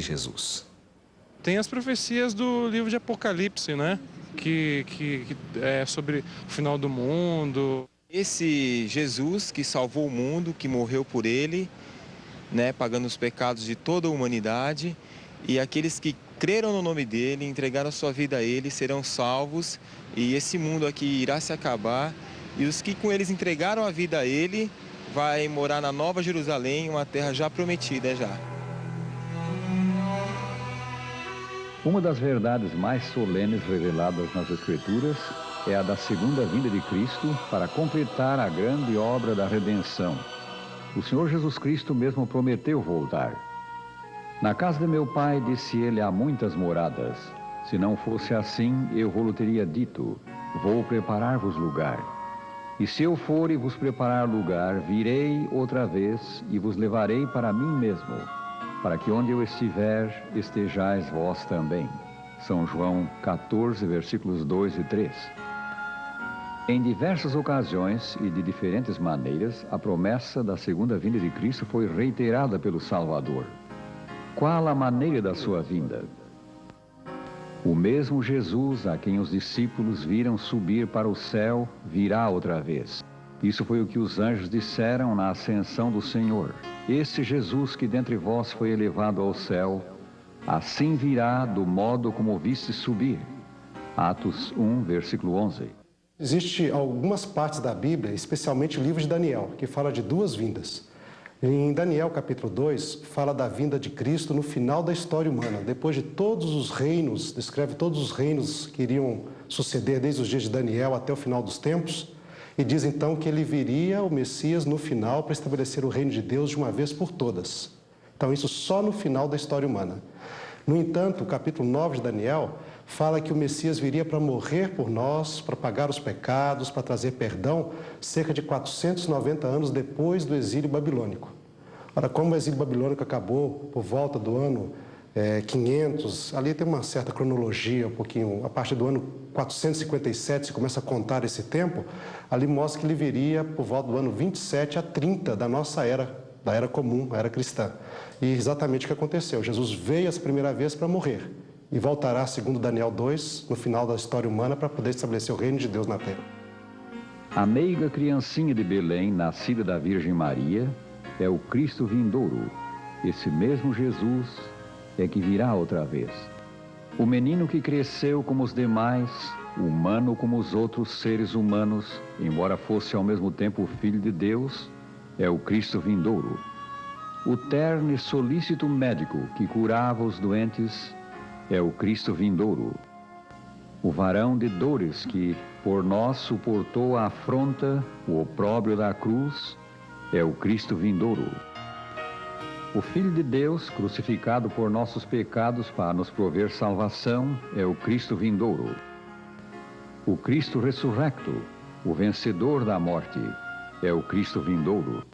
Jesus? Tem as profecias do livro de Apocalipse, né? Que é sobre o final do mundo. Esse Jesus que salvou o mundo, que morreu por ele, né, pagando os pecados de toda a humanidade, e aqueles que creram no nome dele, entregaram sua vida a ele, serão salvos, e esse mundo aqui irá se acabar, e os que com eles entregaram a vida a ele, vai morar na Nova Jerusalém, uma terra já prometida já. Uma das verdades mais solenes reveladas nas Escrituras é a da segunda vinda de Cristo para completar a grande obra da redenção. O Senhor Jesus Cristo mesmo prometeu voltar. Na casa de meu Pai, disse ele, há muitas moradas. Se não fosse assim, eu vou-lhe teria dito, vou preparar-vos lugar. E se eu for e vos preparar lugar, virei outra vez e vos levarei para mim mesmo, para que onde eu estiver, estejais vós também. São João 14, versículos 2 e 3. Em diversas ocasiões e de diferentes maneiras, a promessa da segunda vinda de Cristo foi reiterada pelo Salvador. Qual a maneira da sua vinda? O mesmo Jesus a quem os discípulos viram subir para o céu, virá outra vez. Isso foi o que os anjos disseram na ascensão do Senhor. Esse Jesus que dentre vós foi elevado ao céu, assim virá do modo como o viste subir. Atos 1, versículo 11. Existem algumas partes da Bíblia, especialmente o livro de Daniel, que fala de duas vindas. Em Daniel, capítulo 2, fala da vinda de Cristo no final da história humana. Depois de todos os reinos, descreve todos os reinos que iriam suceder desde os dias de Daniel até o final dos tempos. E diz então que ele viria, o Messias, no final, para estabelecer o reino de Deus de uma vez por todas. Então isso só no final da história humana. No entanto, o capítulo 9 de Daniel fala que o Messias viria para morrer por nós, para pagar os pecados, para trazer perdão, cerca de 490 anos depois do exílio babilônico. Ora, como o exílio babilônico acabou por volta do ano 500, ali tem uma certa cronologia, um pouquinho, a partir do ano 457 se começa a contar esse tempo, ali mostra que ele viria por volta do ano 27 a 30 da nossa era, da era comum, a era cristã. E exatamente o que aconteceu, Jesus veio essa primeira vez para morrer e voltará, segundo Daniel 2, no final da história humana, para poder estabelecer o reino de Deus na terra. A meiga criancinha de Belém, nascida da Virgem Maria, é o Cristo vindouro. Esse mesmo Jesus é que virá outra vez. O menino que cresceu como os demais, humano como os outros seres humanos, embora fosse ao mesmo tempo o Filho de Deus, é o Cristo vindouro. O terno e solícito médico que curava os doentes é o Cristo vindouro. O varão de dores que por nós suportou a afronta, o opróbrio da cruz, é o Cristo vindouro. O Filho de Deus, crucificado por nossos pecados para nos prover salvação, é o Cristo vindouro. O Cristo ressurrecto, o vencedor da morte, é o Cristo vindouro.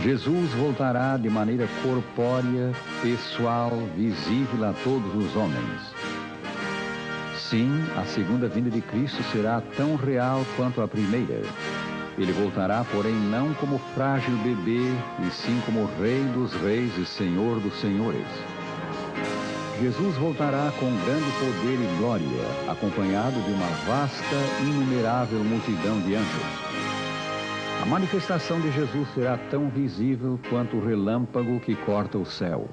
Jesus voltará de maneira corpórea, pessoal, visível a todos os homens. Sim, a segunda vinda de Cristo será tão real quanto a primeira. Ele voltará, porém, não como frágil bebê, e sim como Rei dos Reis e Senhor dos Senhores. Jesus voltará com grande poder e glória, acompanhado de uma vasta, inumerável multidão de anjos. A manifestação de Jesus será tão visível quanto o relâmpago que corta o céu.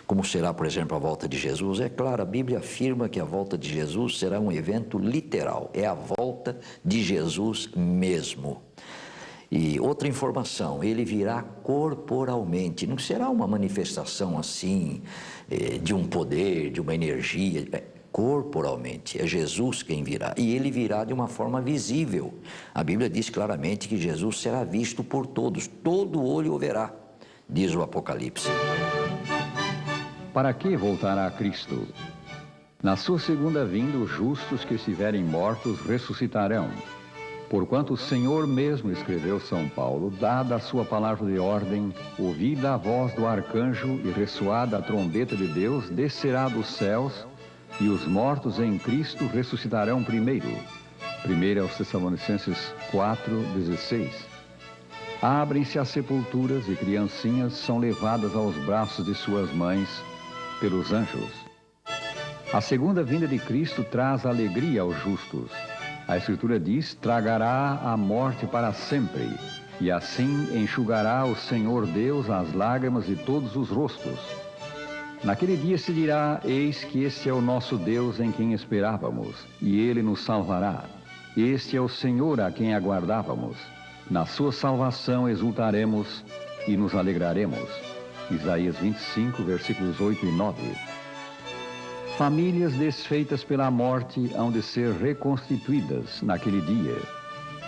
Como será, por exemplo, a volta de Jesus? É claro, a Bíblia afirma que a volta de Jesus será um evento literal. É a volta de Jesus mesmo. E outra informação, ele virá corporalmente. Não será uma manifestação assim, de um poder, de uma energia. Corporalmente, é Jesus quem virá. E ele virá de uma forma visível. A Bíblia diz claramente que Jesus será visto por todos. Todo olho o verá, diz o Apocalipse. Para que voltará Cristo? Na sua segunda vinda, os justos que estiverem mortos ressuscitarão. Porquanto o Senhor mesmo, escreveu São Paulo, dada a sua palavra de ordem, ouvida a voz do arcanjo e ressoada a trombeta de Deus, descerá dos céus, e os mortos em Cristo ressuscitarão primeiro. 1 aos Tessalonicenses 4:16. Abrem-se as sepulturas e criancinhas são levadas aos braços de suas mães pelos anjos. A segunda vinda de Cristo traz alegria aos justos. A Escritura diz: tragará a morte para sempre, e assim enxugará o Senhor Deus as lágrimas de todos os rostos. Naquele dia se dirá: eis que este é o nosso Deus em quem esperávamos, e ele nos salvará. Este é o Senhor a quem aguardávamos. Na sua salvação exultaremos e nos alegraremos. Isaías 25, versículos 8 e 9. Famílias desfeitas pela morte hão de ser reconstituídas naquele dia,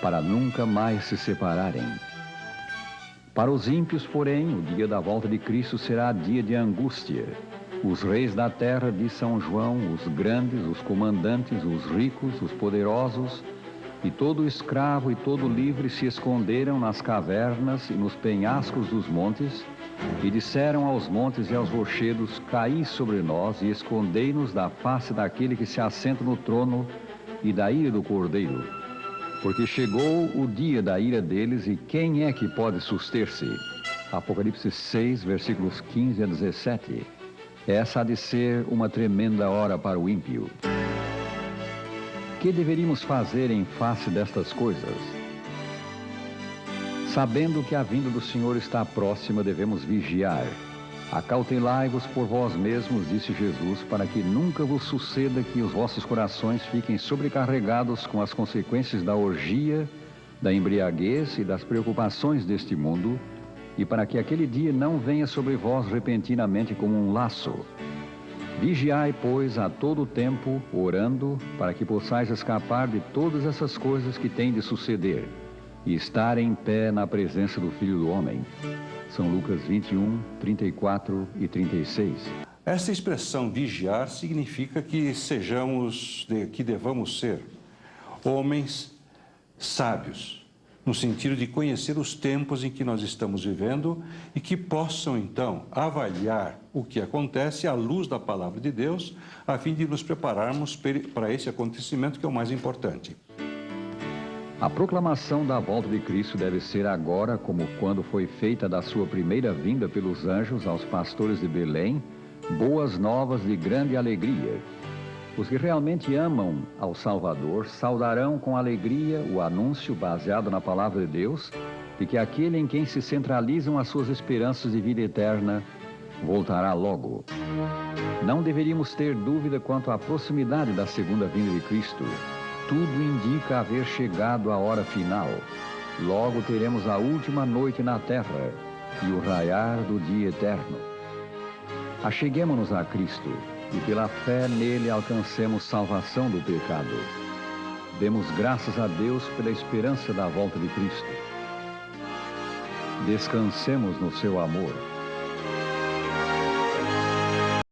para nunca mais se separarem. Para os ímpios, porém, o dia da volta de Cristo será dia de angústia. Os reis da terra, diz São João, os grandes, os comandantes, os ricos, os poderosos, e todo escravo e todo livre se esconderam nas cavernas e nos penhascos dos montes, e disseram aos montes e aos rochedos: caí sobre nós e escondei-nos da face daquele que se assenta no trono e da ira do Cordeiro. Porque chegou o dia da ira deles, e quem é que pode suster-se? Apocalipse 6, versículos 15 a 17. Essa há de ser uma tremenda hora para o ímpio. Que deveríamos fazer em face destas coisas? Sabendo que a vinda do Senhor está próxima, devemos vigiar. Acautelai-vos por vós mesmos, disse Jesus, para que nunca vos suceda que os vossos corações fiquem sobrecarregados com as consequências da orgia, da embriaguez e das preocupações deste mundo, e para que aquele dia não venha sobre vós repentinamente como um laço. Vigiai, pois, a todo tempo, orando, para que possais escapar de todas essas coisas que têm de suceder, e estar em pé na presença do Filho do Homem. São Lucas 21, 34 e 36. Essa expressão vigiar significa que que devamos ser homens sábios, no sentido de conhecer os tempos em que nós estamos vivendo e que possam, então, avaliar o que acontece à luz da palavra de Deus, a fim de nos prepararmos para esse acontecimento que é o mais importante. A proclamação da volta de Cristo deve ser agora, como quando foi feita da sua primeira vinda pelos anjos aos pastores de Belém, boas novas de grande alegria. Os que realmente amam ao Salvador saudarão com alegria o anúncio baseado na palavra de Deus de que aquele em quem se centralizam as suas esperanças de vida eterna voltará logo. Não deveríamos ter dúvida quanto à proximidade da segunda vinda de Cristo. Tudo indica haver chegado a hora final. Logo teremos a última noite na terra e o raiar do dia eterno. Acheguemo-nos a Cristo e pela fé nele alcancemos salvação do pecado. Demos graças a Deus pela esperança da volta de Cristo. Descansemos no seu amor.